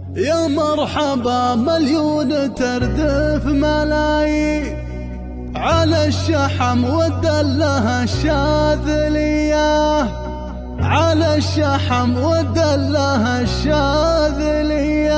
يا مرحبا مليون تردف ملايين على الشحم والدله الشاذليه، على الشحم والدله الشاذليه.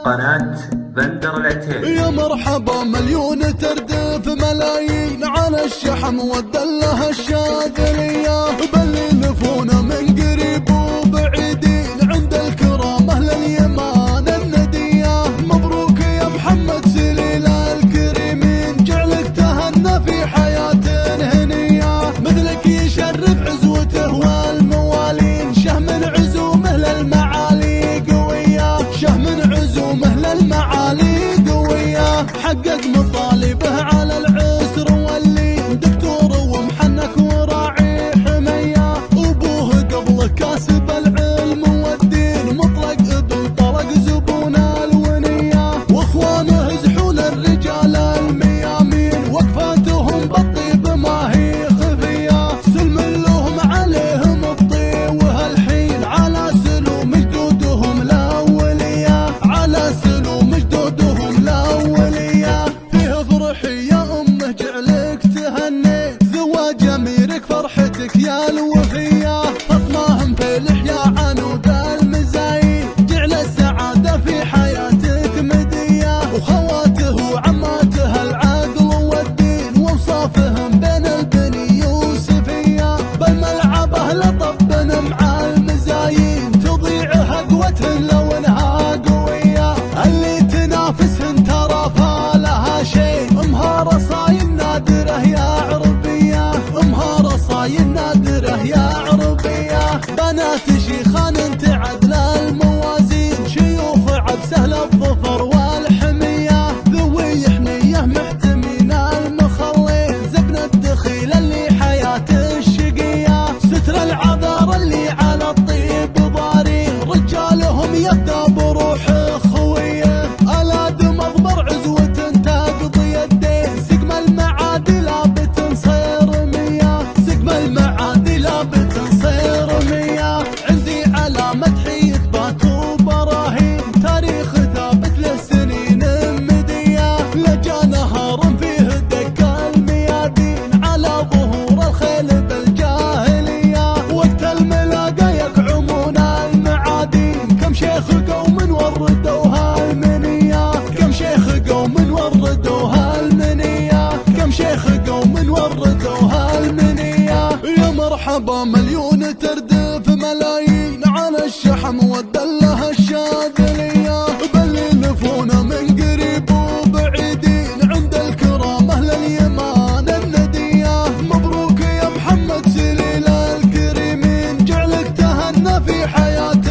قناة بندر العتيبي. يا مرحبا مليون تردف ملايين على الشحم والدله الشاذليه، بلنفونا من قريب وبعيدين عند الكرام اهل اليمان النديه. مبروك يا محمد سليل الكريمين، جعلك تهنى في حياه هنيه، مثلك يشرف عزوته والموالين. شه من عزومه للمعالي قويه، شه من عزومه للمعالي قويه. حقق مطالبه على العسر واللين، دكتور ومحنك وراعي حميه. ابوه قبله كاسب العلم والدين، مطلق ابن طلق زبون الونيه. واخوانه زحول الرجال الميامين، وقفاتهم بالطيب ما هي خفيه. سلم لهم عليهم الطي وهالحين، على سلوم جدودهم الاوليه، على سلوم جدودهم الاوليه. فيه فرحي يا امه جعلك تهنيت، زواج اميرك فرحتك يا الوفيه. فطماهم في لحيا عنود المزايين، جعل السعاده في حياتك مديه. وخواته وعماته العقل والدين، ووصافهم بين البني يوسفيه. بالملعبه لطب مع المزايين، تضيع هقوتهن لو انها قويه. اللي تنافسهن ترى فالها شيء، امها رصاين نادره يا عربيه، امها رصاين نادره يا عربيه. بنات شيخان تعدل الموازين، شيوخ عبسه للظفر والحميه. ذوي حنيه محتمين المخلين، زبن الدخيل اللي حياته الشقيه. ستر العذار اللي على الطيب ضارين، رجالهم يبدا بروح خويه. الاد مضبر عزوه تقضي الدين، سقم المعادي لا بتنصير مية، سقم المعادي لا بتنصير مية. عندي على مدحي اثبات وبراهين، تاريخ ثابت له سنين مديه. لجا نهار فيه دك الميادين، على ظهور الخيل بالجاهليه. وقت الملاقى يقعمون المعادين، كم شيخ قوم وردوها المنيه، كم شيخ قوم وردوها المنيه، كم شيخ قوم وردوها المنيه. يا مرحبا مليون تردف ملايين على الشحم والدله الشاذليه، بلنفونا من قريب وبعيدين عند الكرام اهل اليمان النديه. مبروك يا محمد سليل الكريمين، جعلك تهنى في حياه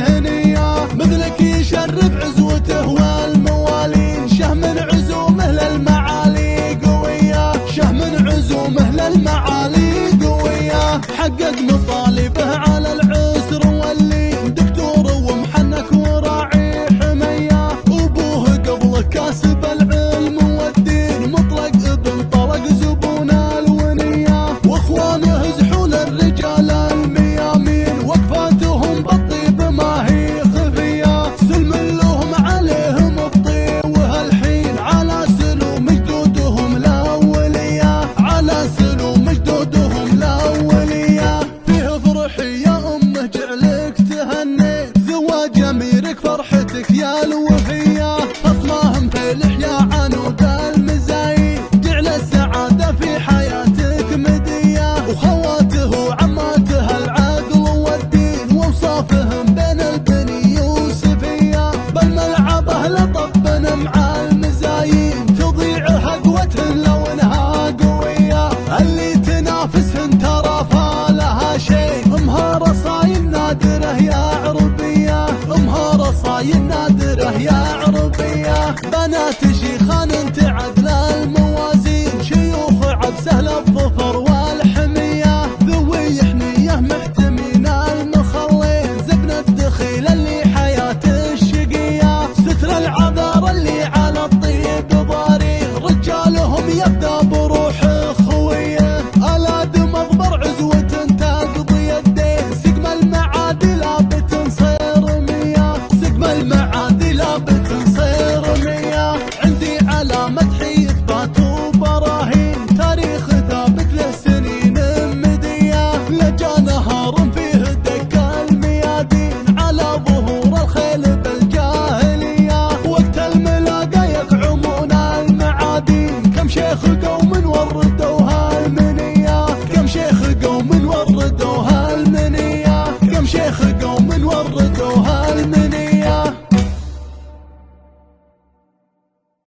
هنيه، مثلك يشرف عزوته والموالين. شه من عزومه للمعالي قويه، شه من عزومه للمعالي قويه. حقق مطالبه على العسر واللين، دكتور ومحنك وراعي حميه. ابوه قبله كاسب العلم والدين، مطلق ابن طلق زبون الونيه. واخوانه زحول الرجال الميامين، وقفاتهم بالطيب ما هي خفيه. سلم لهم عليهم الطي وهالحين، على سلوم جدودهم الاوليه، على سلوم جدودهم الاوليه. فيه فرحي يا امه جعلك تهنيت، زواج اميرك فرحتك يا الوفيه. فطماهم في لحيا عنود المزايين، جعل السعاده في حياتك مديه. وخواته وعماته العقل والدين، ووصافهم بين البني يوسفيه. بالملعبه لطب مع المزايين، تضيع هقوتهن لو انها قويه. اللي تنافسهن ترى فالها شيء، امها رصاين نادره يا عربيه، امها رصاين نادره يا عربيه. بنات شيخان